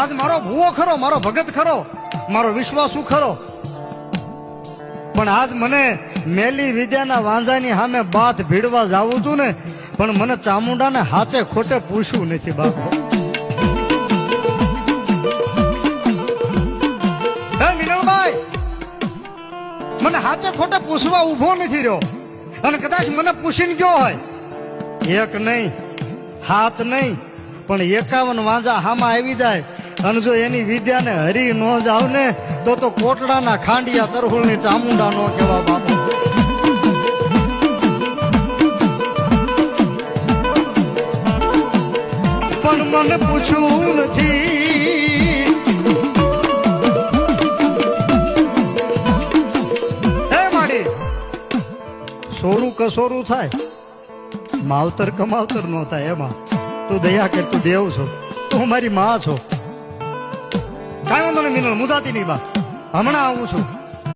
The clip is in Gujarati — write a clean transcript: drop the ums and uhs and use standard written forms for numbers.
આજ મારો ભૂવો ખરો, મારો ભગત ખરો, મારો વિશ્વાસુ ખરો, પણ આજ મને મેલી વિદ્યાના વાંઝાની સામે બાથ ભીડવા જાવું હતું ને, પણ મને ચામુંડાને હાચે ખોટે પૂછવું નથી બાપુ. હે મિનલભાઈ, મને હાચે ખોટે પૂછવા ઊભો નથી રહ્યો, અને કદાચ મને પૂછીને ગયો હોય, એક નહીં હાથ નહીં પણ 51 વાંઝા હામાં આવી જાય, અને જો એની વિદ્યાને હરી ન જાવ ને તો કોટડાના ખાંડિયા તરહુલની ચામુંડા નો કહેવા બાપુ. પણ મને પૂછવું નથી. હે માડી, સોરું કસોરું થાય, માવતર કમાવતર નો થાય. એમાં તું દયા કર, તું દેવ છો, તું મારી માં છો. કાંઈ વાંધો નહીં મિનલ, મુદાતી નહીં બા, હમણાં આવું છું.